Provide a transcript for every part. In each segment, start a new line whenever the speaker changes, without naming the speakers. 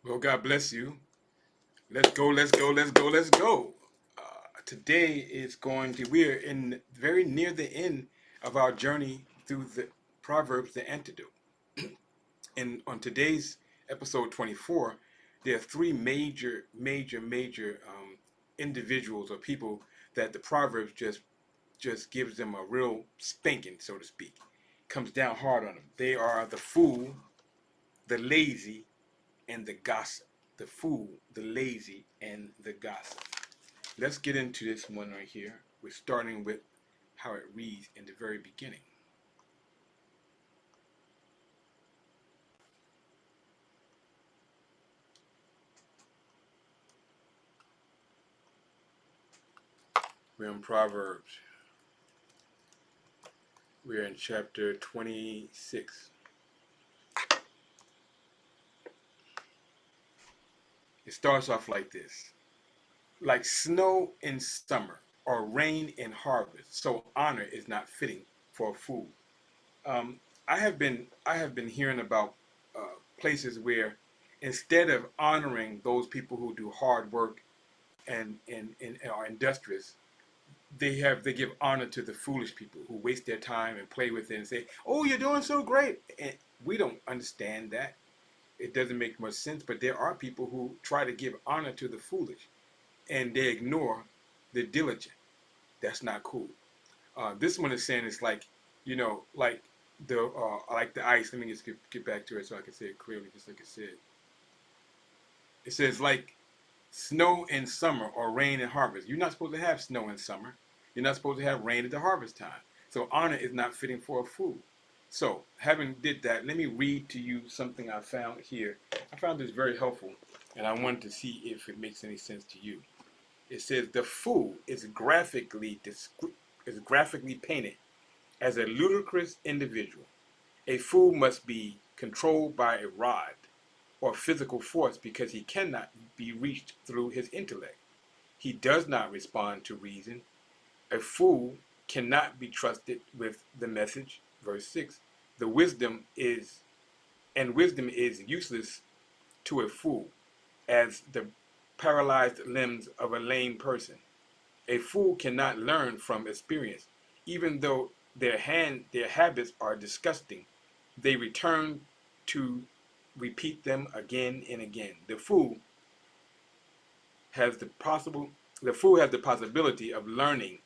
Well, God bless you. Let's go, let's go, let's go, let's go. Today is going to, we're in very near the end of our journey through the Proverbs, the Antidote. And on today's episode 24, there are three major individuals or people that the Proverbs just gives them a real spanking, so to speak. Comes down hard on them. They are the fool, the lazy, and the gossip. The fool, the lazy, and the gossip. Let's get into this one right here. We're starting with how it reads in the very beginning. We're in Proverbs. We're in chapter 26. It starts off like this. Like snow in summer or rain in harvest, so honor is not fitting for a fool. I have been hearing about places where instead of honoring those people who do hard work and are industrious, they give honor to the foolish people who waste their time and play with it and say, "Oh, you're doing so great." And we don't understand that. It doesn't make much sense. But there are people who try to give honor to the foolish, and they ignore the diligent. That's not cool. This one is saying it's like, like the ice. Let me just get back to it so I can say it clearly, just like it said. It says like snow in summer or rain in harvest. You're not supposed to have snow in summer. You're not supposed to have rain at the harvest time. So honor is not fitting for a fool. So having did that, let me read to you something I found here. I found this very helpful, and I wanted to see if it makes any sense to you. It says the fool is graphically painted as a ludicrous individual. A fool must be controlled by a rod or physical force because he cannot be reached through his intellect. He does not respond to reason. A fool cannot be trusted with the message. Verse 6. The wisdom is useless to a fool as the paralyzed limbs of a lame person. A fool cannot learn from experience. Even though their habits are disgusting, they return to repeat them again and again. Has the possible the fool has the possibility of learning.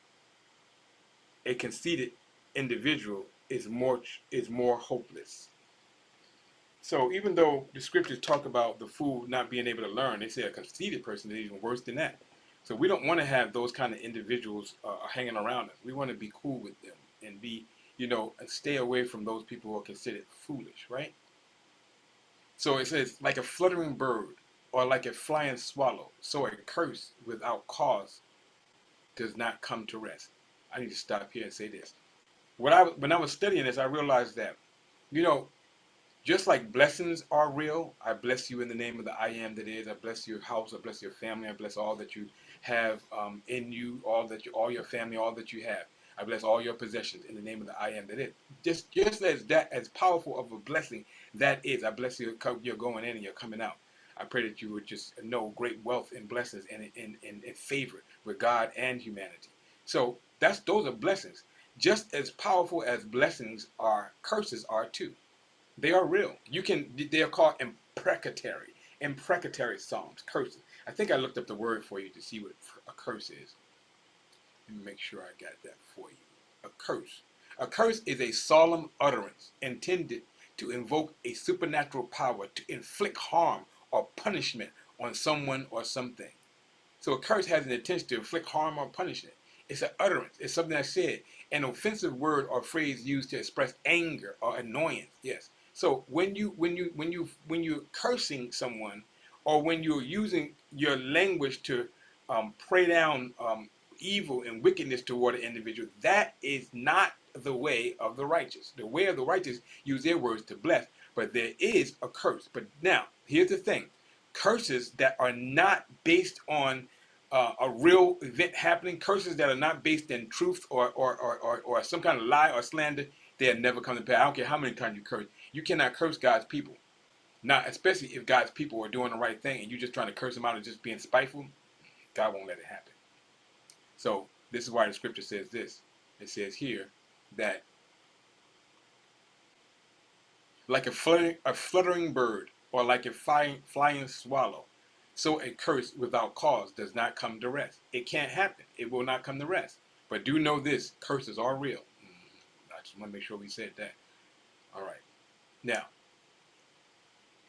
A conceited individual is more hopeless. So even though the scriptures talk about the fool not being able to learn, they say a conceited person is even worse than that. So we don't want to have those kind of individuals hanging around us. We want to be cool with them and and stay away from those people who are considered foolish, right? So it says, like a fluttering bird or like a flying swallow, so a curse without cause does not come to rest. I need to stop here and say this. When I was studying this, I realized that, you know, just like blessings are real, I bless you in the name of the I am that is. I bless your house. I bless your family. I bless all that you have in you, all your family, all that you have. I bless all your possessions in the name of the I am that is. Just as powerful of a blessing that is. I bless you. You're going in and you're coming out. I pray that you would just know great wealth and blessings and favor with God and humanity. So those are blessings. Just as powerful as blessings are, curses are too. They are real. They are called imprecatory psalms, curses. I think I looked up the word for you to see what a curse is. Let me make sure I got that for you. A curse. A curse is a solemn utterance intended to invoke a supernatural power to inflict harm or punishment on someone or something. So a curse has an intention to inflict harm or punishment. It's an utterance. It's something that's said. An offensive word or phrase used to express anger or annoyance. Yes. So when you're cursing someone, or when you're using your language to pray down evil and wickedness toward an individual, that is not the way of the righteous. The way of the righteous use their words to bless, but there is a curse. But now, here's the thing. Curses that are not based on a real event happening, curses that are not based in truth or some kind of lie or slander, they'll never come to pass. I don't care how many times you curse. You cannot curse God's people. Not especially if God's people are doing the right thing and you're just trying to curse them out and just being spiteful. God won't let it happen. So this is why the scripture says this. It says here that like a fluttering bird or like a flying swallow, so a curse without cause does not come to rest. It can't happen. It will not come to rest. But do know this, curses are real. I just want to make sure we said that. All right. Now,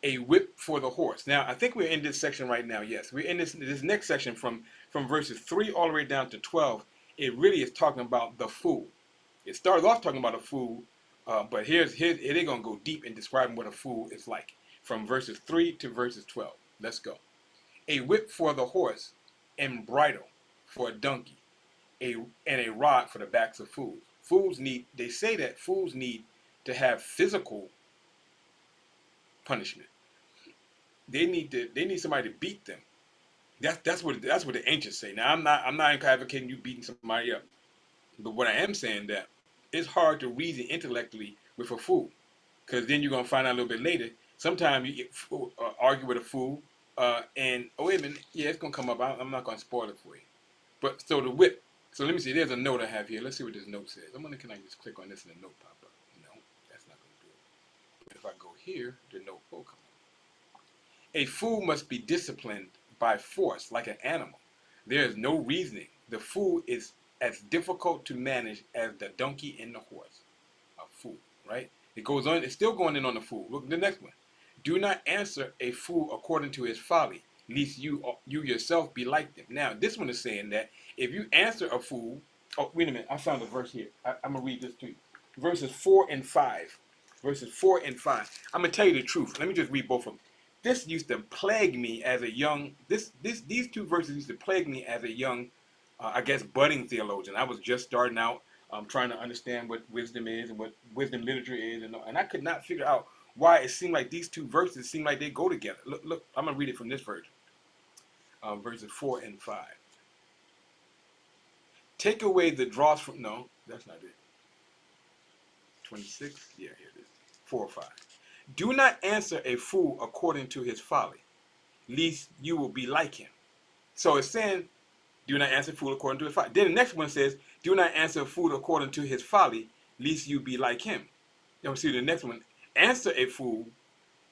a whip for the horse. Now, I think we're in this section right now. Yes, we're in this next section from verses 3 all the way down to 12. It really is talking about the fool. It started off talking about a fool, but they're going to go deep in describing what a fool is like. From verses 3 to verses 12. Let's go. A whip for the horse, and bridle for a donkey, and a rod for the backs of fools. They say that fools need to have physical punishment. They need somebody to beat them. That's what the ancients say. Now I'm not advocating you beating somebody up, but what I am saying that it's hard to reason intellectually with a fool, because then you're gonna find out a little bit later. Sometimes you argue with a fool, and oh wait a minute, yeah, it's gonna come up. I'm not gonna spoil it for you. But so the whip. So let me see. There's a note I have here. Let's see what this note says. Can I just click on this and the note pop up? No, that's not gonna do it. But if I go here, the note will come up. A fool must be disciplined by force, like an animal. There is no reasoning. The fool is as difficult to manage as the donkey and the horse. A fool, right? It goes on. It's still going in on the fool. Look at the next one. Do not answer a fool according to his folly, lest you yourself be like them. Now, this one is saying that if you answer a fool, oh, wait a minute, I found a verse here. I'm going to read this to you. Verses 4 and 5. Verses 4 and 5. I'm going to tell you the truth. Let me just read both of them. This used to plague me as a young, these two verses used to plague me as a young, I guess, budding theologian. I was just starting out, trying to understand what wisdom is and what wisdom literature is, and I could not figure out why it seemed like these two verses seem like they go together. Look, I'm going to read it from this version. Verses 4 and 5. Take away the dross from, no, that's not it. 26, yeah, here it is. 4 or 5. Do not answer a fool according to his folly, lest you will be like him. So it's saying, do not answer a fool according to his folly. Then the next one says, do not answer a fool according to his folly, lest you be like him. Then we see the next one. Answer a fool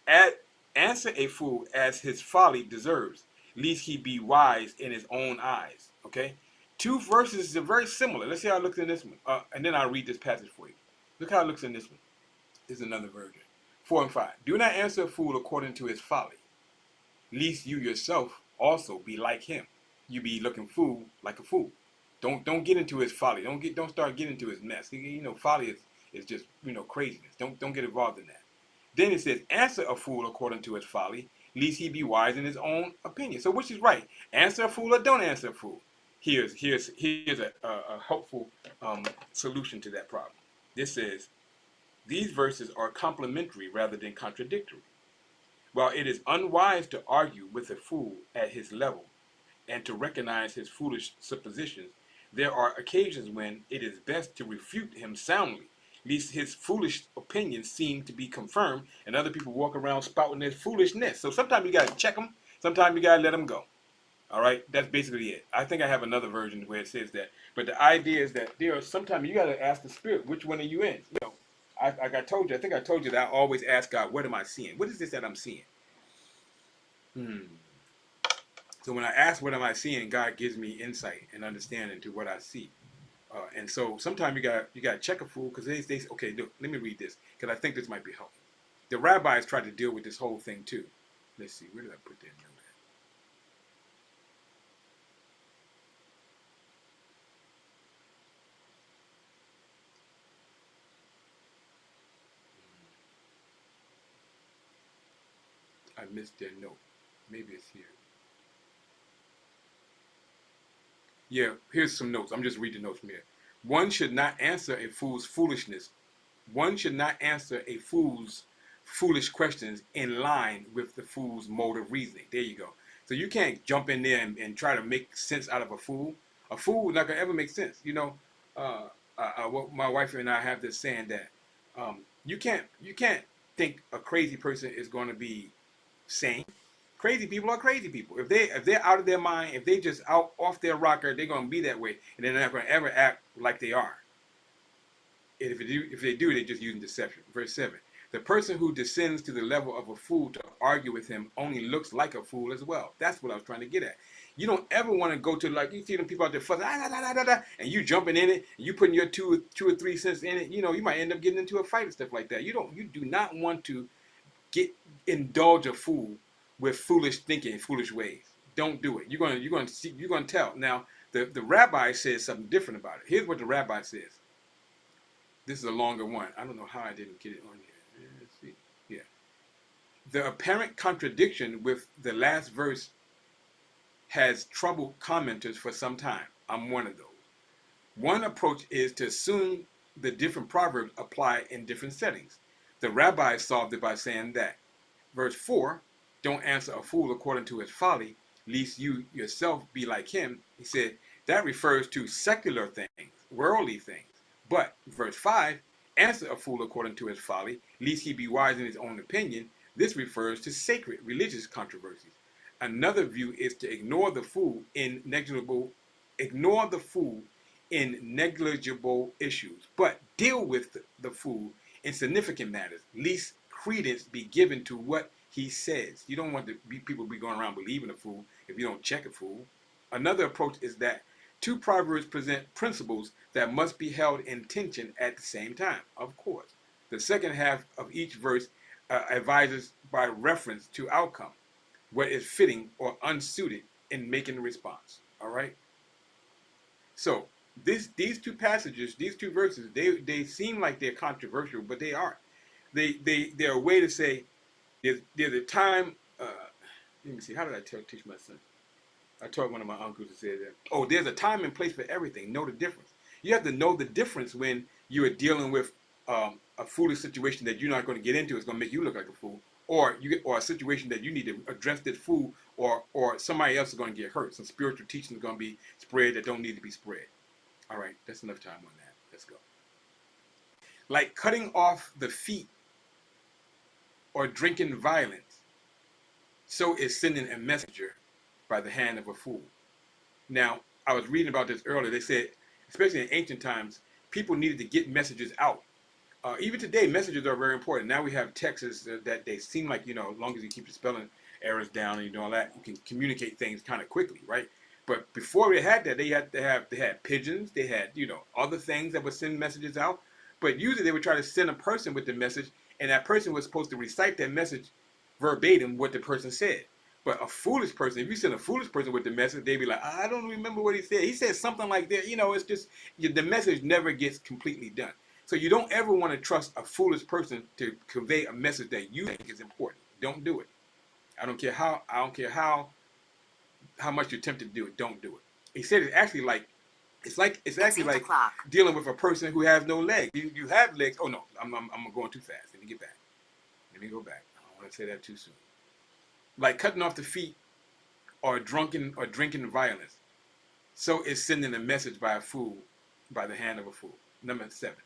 as his folly deserves, lest he be wise in his own eyes. Okay? Two verses are very similar. Let's see how it looks in this one. And then I'll read this passage for you. Look how it looks in this one. This is another version. 4 and 5. Do not answer a fool according to his folly, lest you yourself also be like him. You be looking fool like a fool. Don't get into his folly. Don't start getting into his mess. Folly is just craziness. Don't get involved in that. Then it says, answer a fool according to his folly, lest he be wise in his own opinion. So which is right? Answer a fool or don't answer a fool? Here's a helpful solution to that problem. This says, these verses are complementary rather than contradictory. While it is unwise to argue with a fool at his level and to recognize his foolish suppositions, there are occasions when it is best to refute him soundly, lest his foolish opinions seem to be confirmed and other people walk around spouting their foolishness. So sometimes you got to check them, sometimes you got to let them go. All right, that's basically it. I think I have another version where it says that. But the idea is that there are sometimes you got to ask the Spirit, which one are you in? I told you that I always ask God, what am I seeing? What is this that I'm seeing? So when I ask what am I seeing, God gives me insight and understanding to what I see. And so sometimes you got to check a fool because they say, okay, look, let me read this because I think this might be helpful. The rabbis tried to deal with this whole thing too. Let's see, where did I put that note at? I missed their note. Maybe it's here. Yeah, here's some notes. I'm just reading notes from here. One should not answer a fool's foolishness. One should not answer a fool's foolish questions in line with the fool's mode of reasoning. There you go. So you can't jump in there and try to make sense out of a fool. A fool is not going to ever make sense. My wife and I have this saying that you can't think a crazy person is going to be sane. Crazy people are crazy people. If they're out of their mind, if they just out off their rocker, they're gonna be that way, and they're not gonna ever act like they are. And if they do, they're just using deception. Verse 7. The person who descends to the level of a fool to argue with him only looks like a fool as well. That's what I was trying to get at. You don't ever want to go to, like, you see them people out there fussing, and you jumping in it, and you putting your two or 3 cents in it. You know, you might end up getting into a fight and stuff like that. You do not want to indulge a fool with foolish thinking, foolish ways. Don't do it. You're gonna tell. Now, the rabbi says something different about it. Here's what the rabbi says. This is a longer one. I don't know how I didn't get it on here. Let's see. Yeah. The apparent contradiction with the last verse has troubled commenters for some time. I'm one of those. One approach is to assume the different proverbs apply in different settings. The rabbi solved it by saying that. Verse 4, don't answer a fool according to his folly, lest you yourself be like him. He said that refers to secular things, worldly things. But verse 5, answer a fool according to his folly, lest he be wise in his own opinion. This refers to sacred religious controversies. Another view is to ignore the fool in negligible issues, but deal with the fool in significant matters, lest credence be given to what he says. You don't want people be going around believing a fool if you don't check a fool. Another approach is that two proverbs present principles that must be held in tension at the same time, of course. The second half of each verse advises by reference to outcome, what is fitting or unsuited in making the response. All right? So these two passages, these two verses, they seem like they're controversial, but they aren't. They're a way to say there's a time. Let me see. How did I teach my son? I taught one of my uncles to say that. Oh, there's a time and place for everything. Know the difference. You have to know the difference when you are dealing with a foolish situation that you're not going to get into. It's going to make you look like a fool, or a situation that you need to address this fool, or somebody else is going to get hurt. Some spiritual teaching is going to be spread that don't need to be spread. All right, that's enough time on that. Let's go. Like cutting off the feet or drinking violence, so is sending a messenger by the hand of a fool. Now, I was reading about this earlier. They said, especially in ancient times, people needed to get messages out. Even today, messages are very important. Now we have texts that they seem like, as long as you keep the spelling errors down and you do all that, you can communicate things kind of quickly, right? But before they had that, they had pigeons, they had, other things that would send messages out. But usually they would try to send a person with the message, and that person was supposed to recite that message verbatim what the person said. But a foolish person, if you send a foolish person with the message, they'd be like, I don't remember what he said. He said something like that. It's just, the message never gets completely done. So you don't ever want to trust a foolish person to convey a message that you think is important. Don't do it. I don't care how much you're tempted to do it. Don't do it. He said it's actually like dealing with a person who has no legs. You have legs. Oh no, I'm going too fast. Let me get back. Let me go back. I don't want to say that too soon. Like cutting off the feet or drinking violence. So is sending a message by a fool, by the hand of a fool. Number 7.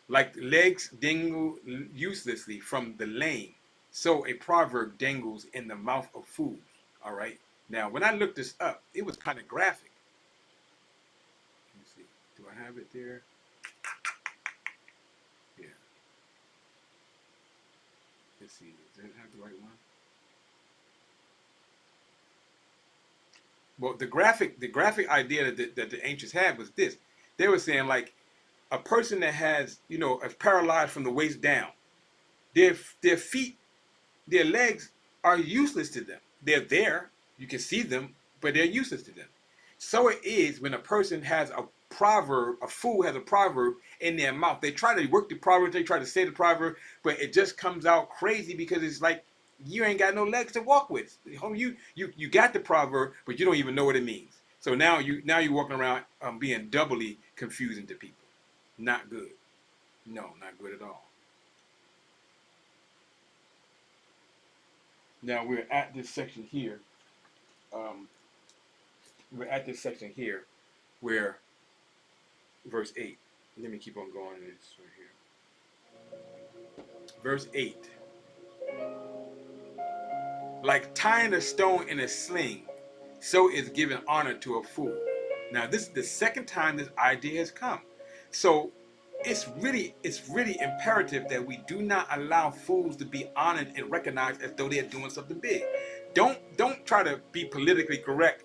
Like legs dangle uselessly from the lame, so a proverb dangles in the mouth of fools. All right. Now, when I looked this up, it was kind of graphic. Let me see. Do I have it there? Yeah. Let's see. Does it have the right one? Well, the graphic idea that the ancients had was this. They were saying like a person that has, is paralyzed from the waist down. Their feet, their legs are useless to them. They're there. You can see them, but they're useless to them. So it is when a person has a proverb, a fool has a proverb in their mouth. They try to work the proverb, they try to say the proverb, but it just comes out crazy because it's like you ain't got no legs to walk with. You got the proverb, but you don't even know what it means. So now you're walking around being doubly confusing to people. Not good. No, not good at all. Now we're at this section here. Where verse 8. Let me keep on going. This right here. Verse 8. Like tying a stone in a sling, so is giving honor to a fool. Now, this is the second time this idea has come. So it's really imperative that we do not allow fools to be honored and recognized as though they're doing something big. Don't try to be politically correct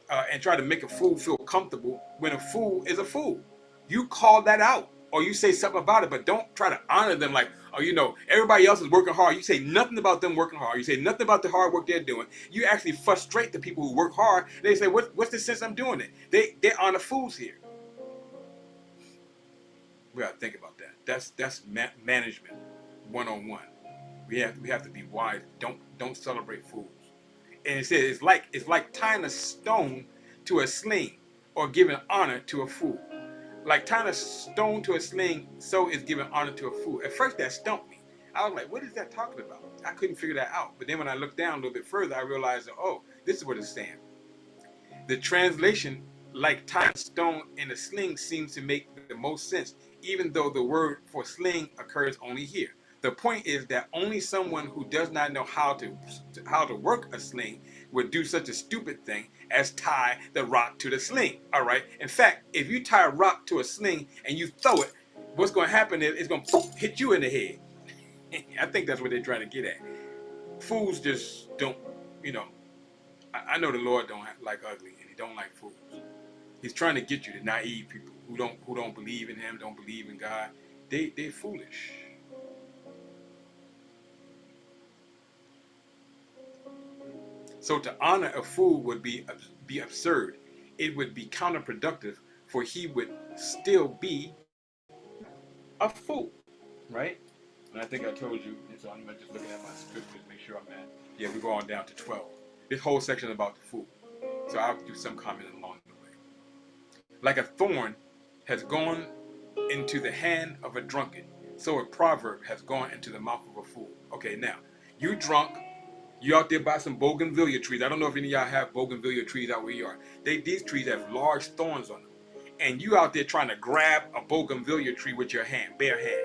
and try to make a fool feel comfortable when a fool is a fool. You call that out or you say something about it, but don't try to honor them like, oh, you know, everybody else is working hard. You say nothing about them working hard. You say nothing about the hard work they're doing. You actually frustrate the people who work hard. They say, what's the sense I'm doing it? They honor fools here. We got to think about that. That's management 101. We have to be wise. Don't celebrate fools. And it says it's like tying a stone to a sling or giving honor to a fool. Like tying a stone to a sling, so is giving honor to a fool. At first that stumped me. I was like, what is that talking about? I couldn't figure that out. But then when I looked down a little bit further, I realized that, oh, this is what it's saying. The translation, like tying a stone in a sling, seems to make the most sense, even though the word for sling occurs only here. The point is that only someone who does not know how to work a sling would do such a stupid thing as tie the rock to the sling. All right. In fact, if you tie a rock to a sling and you throw it, what's going to happen is it's going to hit you in the head. I think that's what they're trying to get at. Fools just don't, you know. I know the Lord don't like ugly, and He don't like fools. He's trying to get you, the naive people who don't believe in Him, don't believe in God. They're foolish. So to honor a fool would be absurd. It would be counterproductive, for he would still be a fool, right? And I think I told you, so I'm just looking at my scriptures to make sure I'm at. Yeah, we go on down to 12. This whole section is about the fool. So I'll do some comment along the way. Like a thorn has gone into the hand of a drunkard, so a proverb has gone into the mouth of a fool. Okay, now, you drunk. You out there by some bougainvillea trees. I don't know if any of y'all have bougainvillea trees out where you are. These trees have large thorns on them. And you out there trying to grab a bougainvillea tree with your hand, bare hand.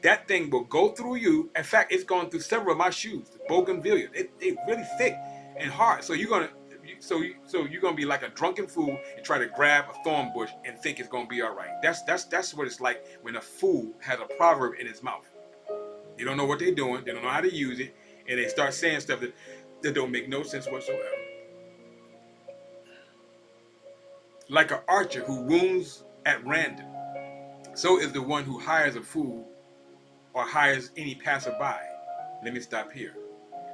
That thing will go through you. In fact, it's gone through several of my shoes. The bougainvillea. They're really thick and hard. So you're gonna be like a drunken fool and try to grab a thorn bush and think it's gonna be all right. That's what it's like when a fool has a proverb in his mouth. They don't know what they're doing. They don't know how to use it. And they start saying stuff that don't make no sense whatsoever. Like an archer who wounds at random, so is the one who hires a fool or hires any passerby. Let me stop here.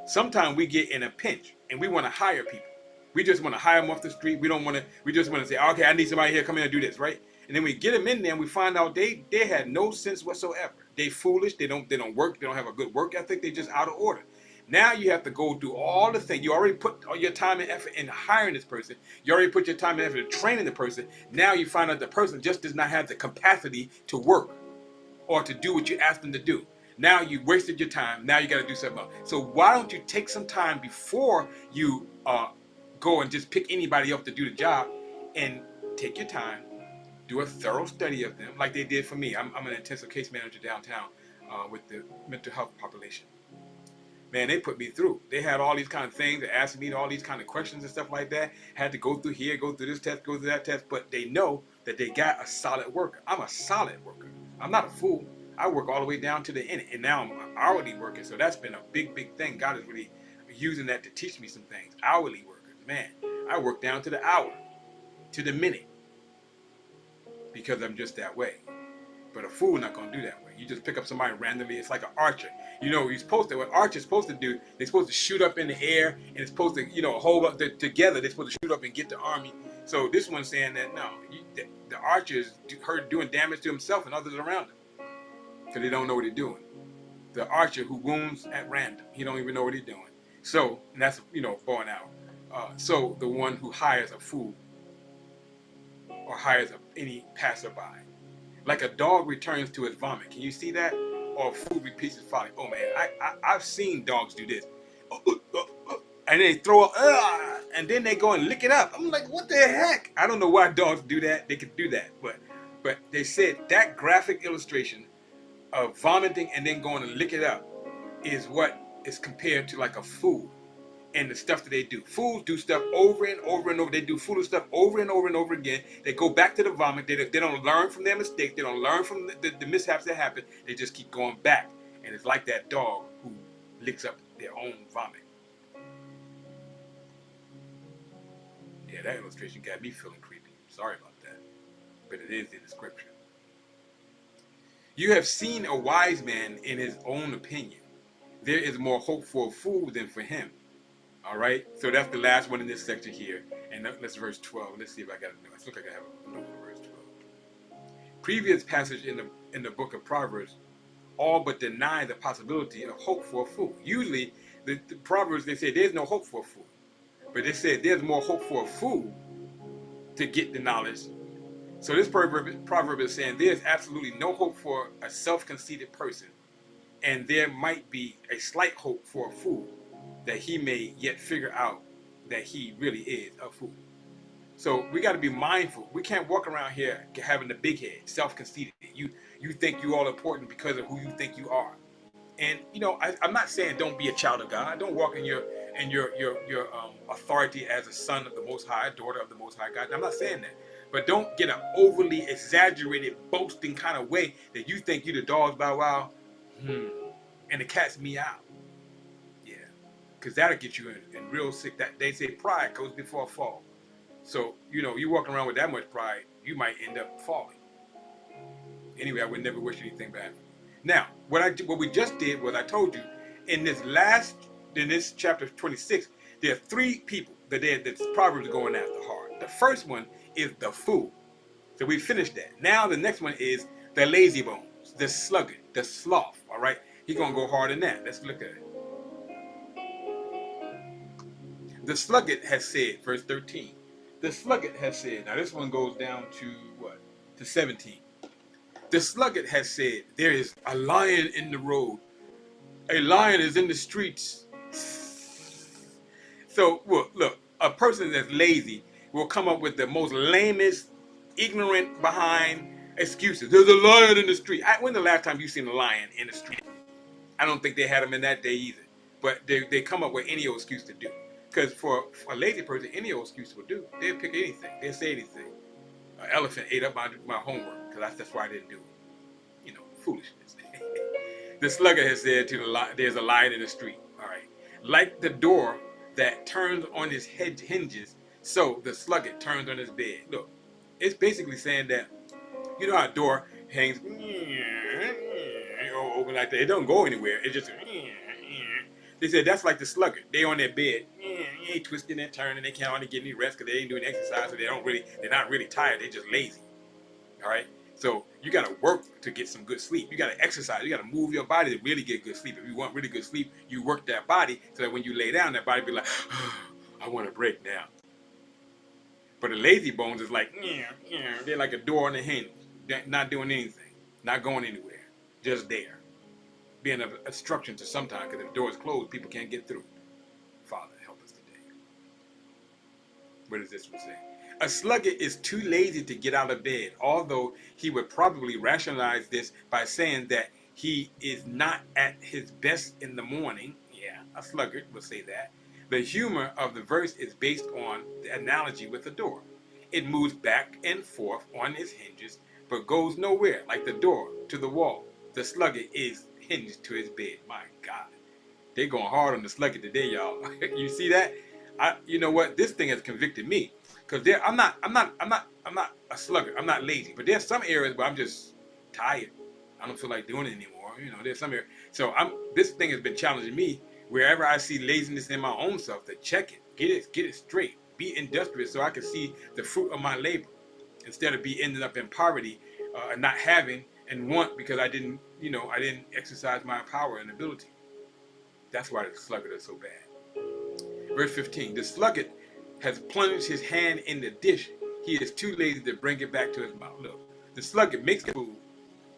Sometimes we get in a pinch and we want to hire people. We just want to hire them off the street. We just want to say, okay, I need somebody here, come in and do this, right? And then we get them in there and we find out they had no sense whatsoever. They foolish, they don't work, they don't have a good work ethic, they just out of order. Now you have to go through all the things. You already put all your time and effort in hiring this person. You already put your time and effort in training the person. Now you find out the person just does not have the capacity to work or to do what you asked them to do. Now you wasted your time. Now you got to do something else. So why don't you take some time before you go and just pick anybody up to do the job, and take your time, do a thorough study of them like they did for me. I'm an intensive case manager downtown with the mental health population. Man, they put me through. They had all these kind of things. They asked me all these kind of questions and stuff like that. Had to go through here, go through this test, go through that test. But they know that they got a solid worker. I'm a solid worker. I'm not a fool. I work all the way down to the end. And now I'm an hourly worker. So that's been a big, big thing. God is really using that to teach me some things. Hourly workers. Man, I work down to the hour, to the minute. Because I'm just that way. But a fool not going to do that way. You just pick up somebody randomly. It's like an archer. You know, what archer's supposed to do, they're supposed to shoot up in the air, and it's supposed to, hold up together. They're supposed to shoot up and get the army. So this one's saying that, no, the archer is doing damage to himself and others around him. Because they don't know what they're doing. The archer who wounds at random. He don't even know what he's doing. So, and that's, bow and arrow. So the one who hires a fool or hires any passerby. Like a dog returns to its vomit. Can you see that? Or a fool repeats his folly. Oh man, I've seen dogs do this. And they throw up, and then they go and lick it up. I'm like, what the heck? I don't know why dogs do that. They could do that. But they said that graphic illustration of vomiting and then going to lick it up is what is compared to like a fool. and the stuff that they do. Fools do stuff over and over and over. They do foolish stuff over and over and over again. They go back to the vomit. They don't learn from their mistakes. They don't learn from the mishaps that happen. They just keep going back. And it's like that dog who licks up their own vomit. Yeah, that illustration got me feeling creepy. Sorry about that. But it is in the scripture. You have seen a wise man in his own opinion. There is more hope for a fool than for him. All right, so that's the last one in this section here, and that's verse 12. Let's see if I got a note. It looks like I have a note for verse 12. Previous passage in the book of Proverbs all but deny the possibility of hope for a fool. Usually, the Proverbs, they say there's no hope for a fool, but they said there's more hope for a fool to get the knowledge. So this proverb is saying there's absolutely no hope for a self-conceited person, and there might be a slight hope for a fool, that he may yet figure out that he really is a fool. So we got to be mindful. We can't walk around here having the big head, self-conceited. You think you all important because of who you think you are. And you know, I'm not saying don't be a child of God. Don't walk in your authority as a son of the Most High, daughter of the Most High God. I'm not saying that. But don't get an overly exaggerated, boasting kind of way that you think you the dog's bow wow, and the cat's meow. Because that'll get you in real sick. That they say pride goes before a fall. So, you know, you walking around with that much pride, you might end up falling. Anyway, I would never wish anything bad. Now, what we just did was I told you in this chapter 26, there are three people that the Proverbs are going after hard. The first one is the fool. So we finished that. Now the next one is the lazy bones, the sluggard, the sloth. All right, he's gonna go hard in that. Let's look at it. The sluggard has said, verse 13. The sluggard has said, now this one goes down to what? To 17. The sluggard has said, there is a lion in the road. A lion is in the streets. So, look, a person that's lazy will come up with the most lamest, ignorant behind excuses. There's a lion in the street. When's the last time you seen a lion in the street? I don't think they had them in that day either. But they come up with any old excuse to do. Because for a lazy person, any old excuse will do. They'll pick anything. They'll say anything. An elephant ate up my homework because that's why I didn't do it. You know, foolishness. The sluggard has said there's a lion in the street. All right. Like the door that turns on its hinges, so the sluggard turns on his bed. Look, it's basically saying that, you know how a door hangs open like that. It don't go anywhere. It just... They said that's like the sluggard. They on their bed, they twisting and turning. They can't hardly get any rest because they ain't doing exercise, so they're not really tired. They're just lazy. All right. So you got to work to get some good sleep. You got to exercise. You got to move your body to really get good sleep. If you want really good sleep, you work that body so that when you lay down, that body be like, I want to break now. But the lazy bones is like, they're like a door on the hinge, not doing anything, not going anywhere, just there. Being an obstruction to sometimes, because if the door is closed, people can't get through. Father, help us today. What does this one say? A sluggard is too lazy to get out of bed, although he would probably rationalize this by saying that he is not at his best in the morning. Yeah, a sluggard will say that. The humor of the verse is based on the analogy with the door. It moves back and forth on its hinges, but goes nowhere, like the door to the wall. The sluggard is hinged to his bed. My God, they're going hard on the sluggard today, y'all. You see that? You know what? This thing has convicted me because I'm not a sluggard. I'm not lazy, but there's some areas where I'm just tired. I don't feel like doing it anymore. You know, there's some areas. So this thing has been challenging me. Wherever I see laziness in my own self, to check it, get it straight, be industrious, so I can see the fruit of my labor instead of ending up in poverty and not having and want because I didn't exercise my power and ability. That's why the sluggard is so bad. Verse 15, the sluggard has plunged his hand in the dish. He is too lazy to bring it back to his mouth. Look, the sluggard makes the food,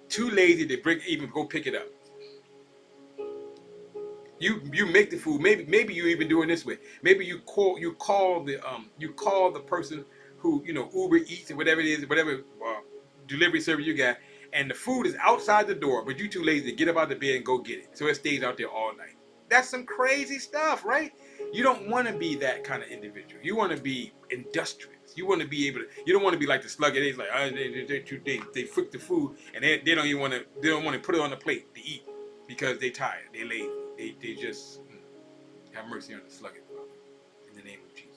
too lazy to even go pick it up. You make the food. Maybe you even do it this way. Maybe you call the person who Uber Eats or whatever it is, whatever delivery service you got, and the food is outside the door, but you too lazy to get up out of the bed and go get it, so it stays out there all night. That's some crazy stuff, right? You don't want to be that kind of individual. You want to be industrious. You want to be able to. You don't want to be like the slugger. They're like they freak the food and they don't even want to. They don't want to put it on the plate to eat because they tired. They lazy. They just have mercy on the sluggard, Father, in the name of Jesus.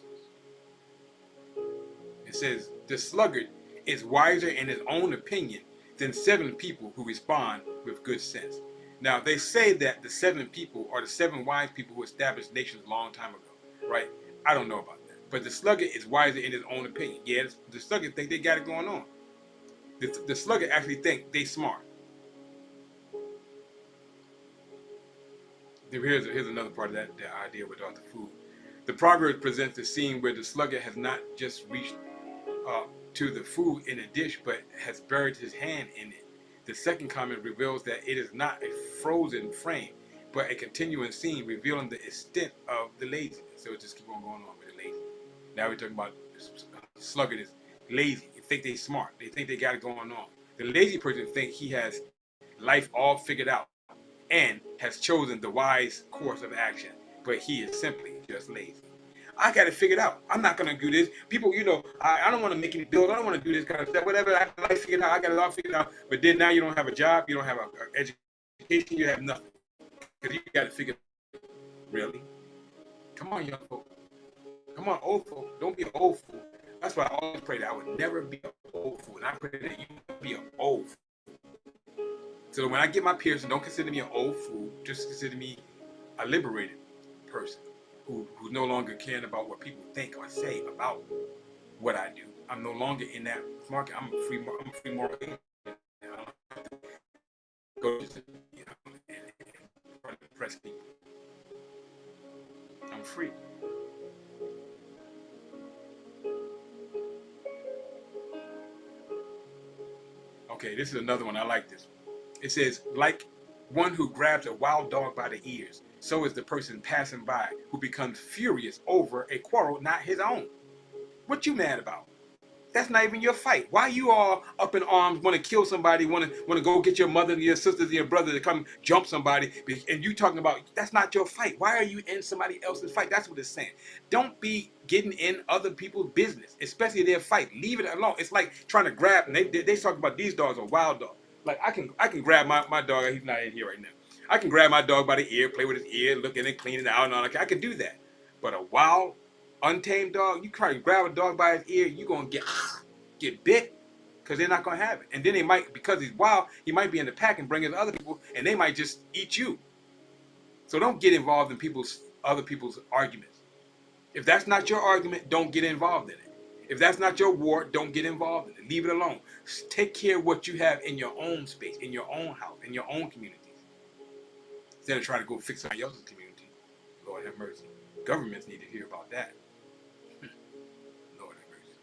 It says the sluggard is wiser in his own opinion than 7 people who respond with good sense. Now, they say that the 7 people are the 7 wise people who established nations a long time ago, right? I don't know about that. But the sluggard is wiser in his own opinion. Yeah, the sluggard think they got it going on. The sluggard actually think they smart. Here's another part of that idea with all the food. The Proverbs presents a scene where the sluggard has not just reached to the food in a dish, but has buried his hand in it. The second comment reveals that it is not a frozen frame, but a continuing scene revealing the extent of the laziness. So it just keeps on going on with the lazy. Now we're talking about the sluggard is lazy. They think they smart. They think they got it going on. The lazy person thinks he has life all figured out and has chosen the wise course of action, but he is simply just lazy. I got it figured out. I'm not going to do this. People, I don't want to make any bills. I don't want to do this kind of stuff. Whatever, I got it figured out. I got it all figured out. But then now you don't have a job. You don't have an education. You have nothing. Because you got it figured out. Really? Come on, young folk. Come on, old folk. Don't be an old fool. That's why I always pray that I would never be an old fool. And I pray that you would be an old fool. So when I get my piercing, don't consider me an old fool. Just consider me a liberated person. Who's no longer caring about what people think or say about what I do. I'm no longer in that market. I'm a free market. I don't have to go and impress people. I'm free. Okay, this is another one. I like this one. It says, like one who grabs a wild dog by the ears, so is the person passing by who becomes furious over a quarrel not his own. What you mad about? That's not even your fight. Why you all up in arms, want to kill somebody, want to go get your mother, your sisters, your brother to come jump somebody, and you talking about that's not your fight. Why are you in somebody else's fight? That's what it's saying. Don't be getting in other people's business, especially their fight. Leave it alone. It's like trying to grab, and they talk about these dogs are wild dogs. Like I can grab my dog. He's not in here right now. I can grab my dog by the ear, play with his ear, look at it, clean it out, and all that. I can do that. But a wild, untamed dog, you try to grab a dog by his ear, you're going to get bit because they're not going to have it. And then they might, because he's wild, he might be in the pack and bring in other people, and they might just eat you. So don't get involved in other people's arguments. If that's not your argument, don't get involved in it. If that's not your war, don't get involved in it. Leave it alone. Take care of what you have in your own space, in your own house, in your own communities. Instead of trying to go fix somebody else's community. Lord have mercy. Governments need to hear about that. Lord have mercy.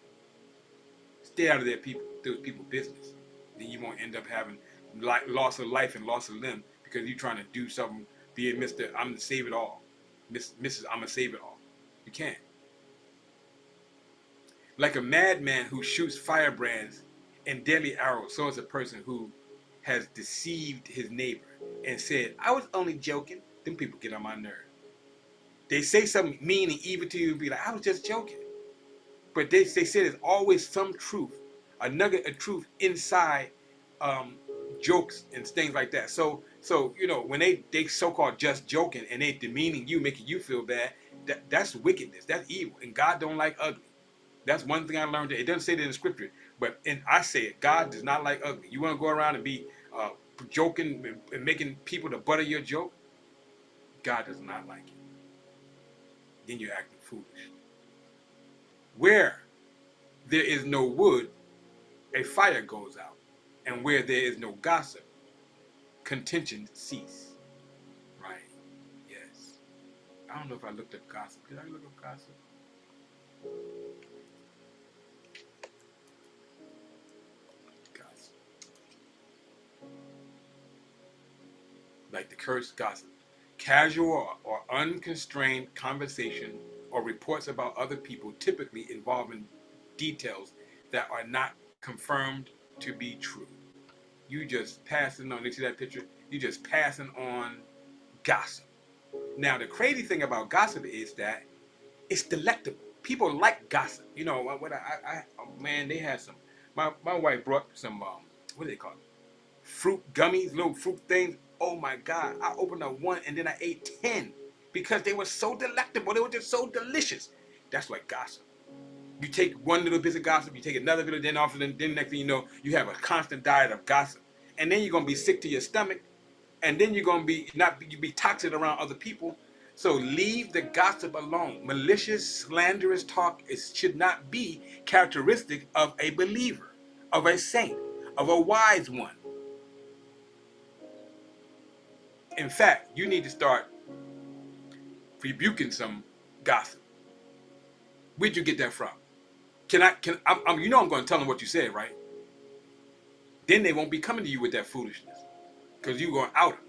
Stay out of those people's business. Then you won't end up having loss of life and loss of limb because you're trying to do something, be a Mr. I'm going to save it all. Mrs. I'm going to save it all. You can't. Like a madman who shoots firebrands and deadly arrows, so is a person who has deceived his neighbor and said, I was only joking. Them people get on my nerve. They say something mean and evil to you and be like, I was just joking. But they say there's always some truth, a nugget of truth inside jokes and things like that. So when they so-called just joking and they demeaning you, making you feel bad, that's wickedness. That's evil. And God don't like ugly. That's one thing I learned. It doesn't say that in the scripture, but I say it. God does not like ugly. You want to go around and be joking and making people the butt of your joke? God does not like it. Then you're acting foolish. Where there is no wood, a fire goes out. And where there is no gossip, contention cease. Right. Yes. I don't know if I looked up gossip. Did I look up gossip? Like the cursed gossip. Casual or unconstrained conversation or reports about other people typically involving details that are not confirmed to be true. You just passing on, you see that picture? You just passing on gossip. Now, the crazy thing about gossip is that it's delectable. People like gossip. You know, oh, man, they had some. My wife brought some, what do they call it? Fruit gummies, little fruit things. Oh my God. I opened up one and then I ate 10 because they were so delectable. They were just so delicious. That's like gossip. You take one little bit of gossip, you take another bit of, then next thing you know, you have a constant diet of gossip. And then you're going to be sick to your stomach. And then you're going to be toxic around other people. So leave the gossip alone. Malicious, slanderous talk should not be characteristic of a believer, of a saint, of a wise one. In fact, you need to start rebuking some gossip. Where'd you get that from? You know I'm going to tell them what you said, right? Then they won't be coming to you with that foolishness because you're going to out them.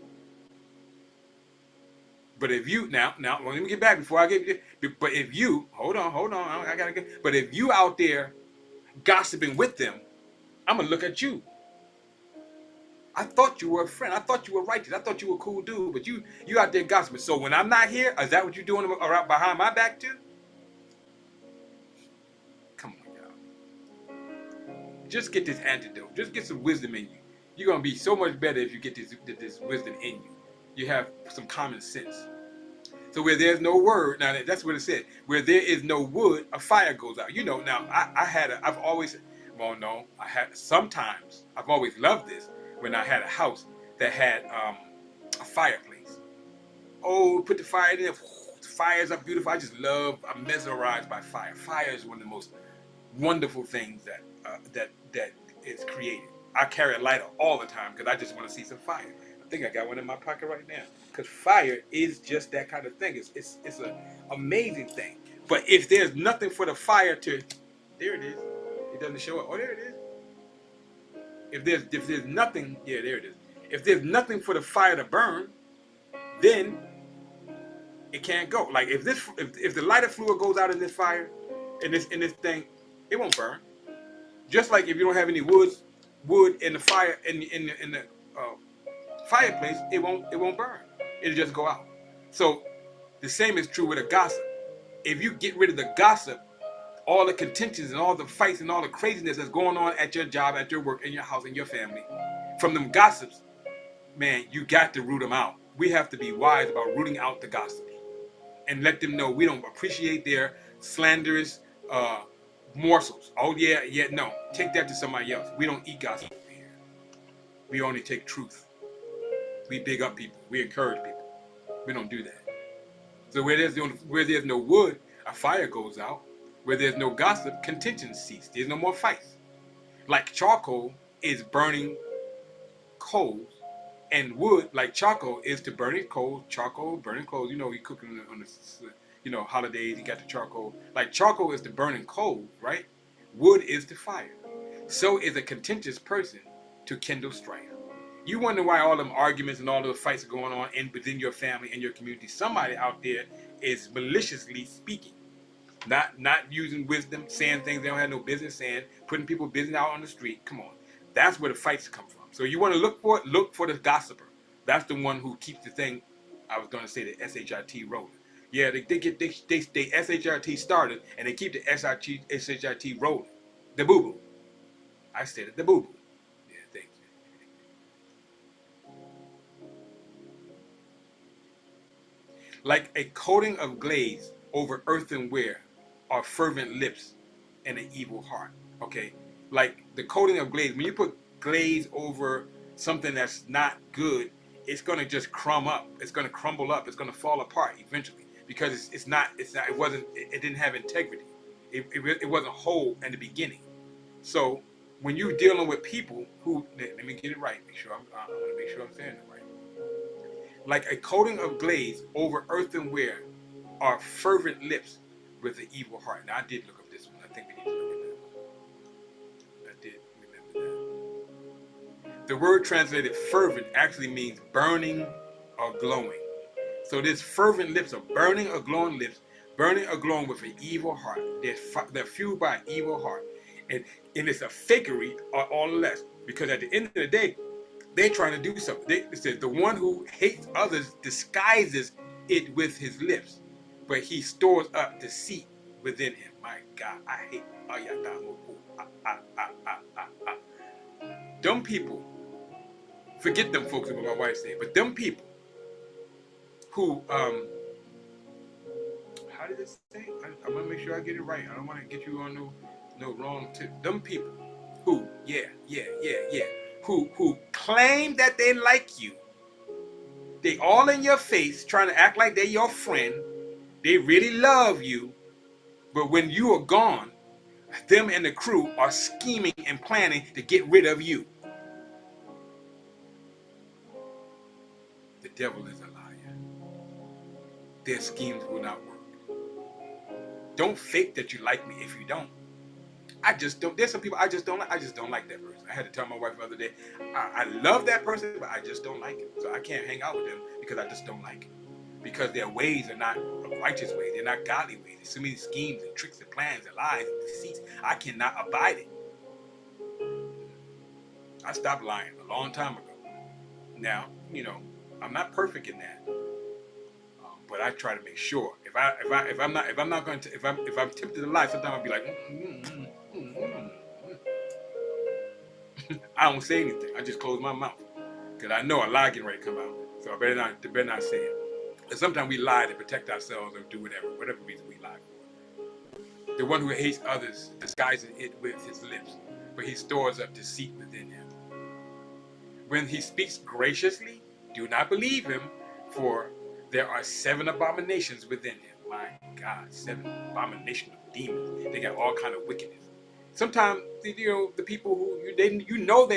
But if you, now, let me get back before I get, but if you, hold on, I got to get, but if you out there gossiping with them, I'm going to look at you. I thought you were a friend. I thought you were righteous. I thought you were a cool dude, but you out there gossiping. So when I'm not here, is that what you're doing around behind my back too? Come on, y'all. Just get this antidote. Just get some wisdom in you. You're going to be so much better if you get this wisdom in you. You have some common sense. So where there's no word, now that's what it said. Where there is no wood, a fire goes out. You know, now I've always loved this when I had a house that had a fireplace. Oh, put the fire in there. The fires are beautiful. I'm mesmerized by fire. Fire is one of the most wonderful things that is created. I carry a lighter all the time because I just want to see some fire. I think I got one in my pocket right now because fire is just that kind of thing. It's an amazing thing. But if there's nothing for the fire to, there it is. It doesn't show up. Oh, there it is. If there's nothing, yeah, there it is. If there's nothing for the fire to burn, then it can't go. Like if the lighter fluid goes out in this fire, in this thing, it won't burn. Just like if you don't have any wood in the fire in the fireplace, it won't burn. It'll just go out. So the same is true with a gossip. If you get rid of the gossip, all the contentions and all the fights and all the craziness that's going on at your job, at your work, in your house, in your family, from them gossips, man, you got to root them out. We have to be wise about rooting out the gossip and let them know we don't appreciate their slanderous morsels. Oh yeah, no. Take that to somebody else. We don't eat gossip over here. We only take truth. We big up people. We encourage people. We don't do that. So where there's no wood, a fire goes out. Where there's no gossip, contentions cease. There's no more fights. Like charcoal is burning coals, and wood, like charcoal, is to burning coals. Charcoal, burning coals. You know, you cooking on the holidays. You got the charcoal. Like charcoal is to burning coals, right? Wood is to fire. So is a contentious person to kindle strife. You wonder why all them arguments and all those fights are going on within your family and your community. Somebody out there is maliciously speaking, not using wisdom, saying things they don't have no business saying, putting people's business out on the street. Come on, that's where the fights come from. So you want to look for the gossiper. That's the one who keeps the thing. I was going to say the SHIT rolling. Yeah, they SHIT started and they keep the SHIT rolling. The boo boo. I said it. The boo boo. Yeah, thank you. Like a coating of glaze over earthenware are fervent lips and an evil heart. Okay? Like the coating of glaze. When you put glaze over something that's not good, it's going to just crumb up. It's going to crumble up. It's going to fall apart eventually because it didn't have integrity. It wasn't whole in the beginning. So when you're dealing with people who, let me get it right. I want to make sure I'm saying it right. Like a coating of glaze over earthenware are fervent lips with an evil heart. Now I did look up this one. I think we need to look at that one. I did remember that. The word translated fervent actually means burning or glowing. So this fervent lips are burning or glowing lips, burning or glowing with an evil heart. They're fueled by an evil heart. And it's a fakery or all less. Because at the end of the day, they're trying to do something. It says the one who hates others disguises it with his lips, but he stores up deceit within him. My God, I hate dumb people. Forget them folks, what my wife said, but them people who how did it say? I'm gonna make sure I get it right. I don't want to get you on no wrong tip. Them people who who claim that they like you. They all in your face trying to act like they're your friend. They really love you, but when you are gone, them and the crew are scheming and planning to get rid of you. The devil is a liar. Their schemes will not work. Don't fake that you like me if you don't. I just don't. There's some people I just don't like. I just don't like that person. I had to tell my wife the other day, I love that person, but I just don't like him. So I can't hang out with them because I just don't like him. Because their ways are not righteous ways. They're not godly ways. There's so many schemes and tricks and plans and lies and deceits. I cannot abide it. I stopped lying a long time ago. Now, I'm not perfect in that, but I try to make sure. If I'm tempted to lie, sometimes I'll be like, I don't say anything. I just close my mouth because I know a lie getting ready to come out. So I better not say it. And sometimes we lie to protect ourselves or do whatever reason we lie for. The one who hates others disguises it with his lips, but he stores up deceit within him. When he speaks graciously, do not believe him, for there are 7 abominations within him. My God, 7 abominations of demons. They got all kind of wickedness. Sometimes, the people who they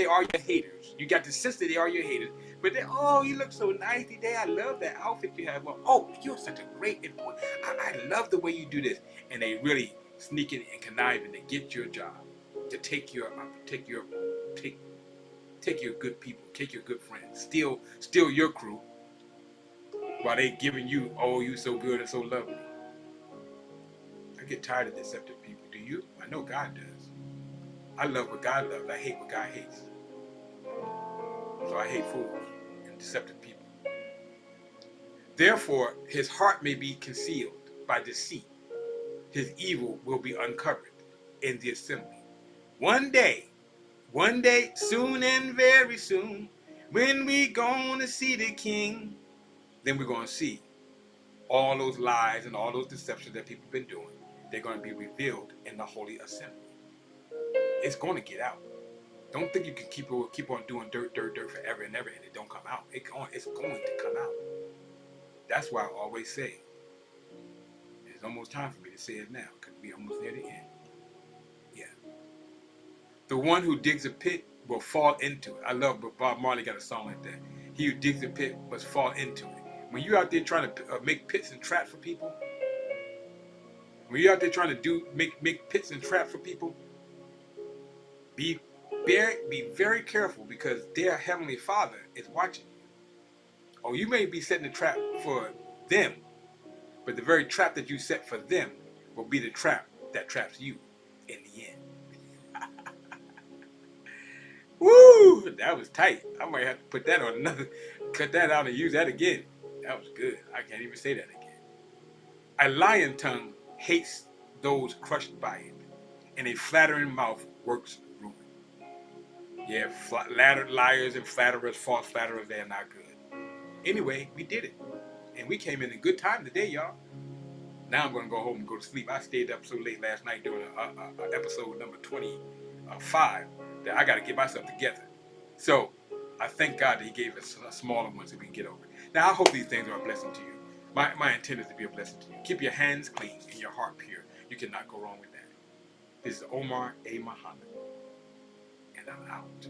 are your haters. You got the sense that they are your haters, but you look so nice today. I love that outfit you have on. Oh, you're such a great influence. I love the way you do this. And they really sneaking and conniving to get your job, to take your good people, take your good friends, steal your crew, while they giving you, oh, you so good and so lovely. I get tired of deceptive people. Do you? I know God does. I love what God loves. I hate what God hates. So I hate fools and deceptive people. Therefore, his heart may be concealed by deceit. His evil will be uncovered in the assembly. One day, soon and very soon, when we gonna see the King, then we're gonna see all those lies and all those deceptions that people have been doing. They're gonna be revealed in the holy assembly. It's gonna get out. Don't think you can keep on doing dirt forever and ever and it don't come out. It's going to come out. That's why I always say, it's almost time for me to say it now, because we're almost near the end. Yeah. The one who digs a pit will fall into it. I love, but Bob Marley got a song like that. He who digs a pit must fall into it. When you're out there trying to make pits and traps for people, when you're out there trying to make pits and traps for people, be very careful, because their Heavenly Father is watching you. Oh, you may be setting a trap for them, but the very trap that you set for them will be the trap that traps you in the end. Woo! That was tight. I might have to put that on cut that out and use that again. That was good. I can't even say that again. A lying tongue hates those crushed by it, and a flattering mouth works ruin. Yeah, liars and flatterers, false flatterers, they're not good. Anyway, we did it. And we came in a good time today, y'all. Now I'm going to go home and go to sleep. I stayed up so late last night doing episode number 25 that I got to get myself together. So I thank God that he gave us a smaller one so we can get over it. Now, I hope these things are a blessing to you. My intent is to be a blessing to you. Keep your hands clean and your heart pure. You cannot go wrong with that. This is Omar A. Muhammad, and I'm out.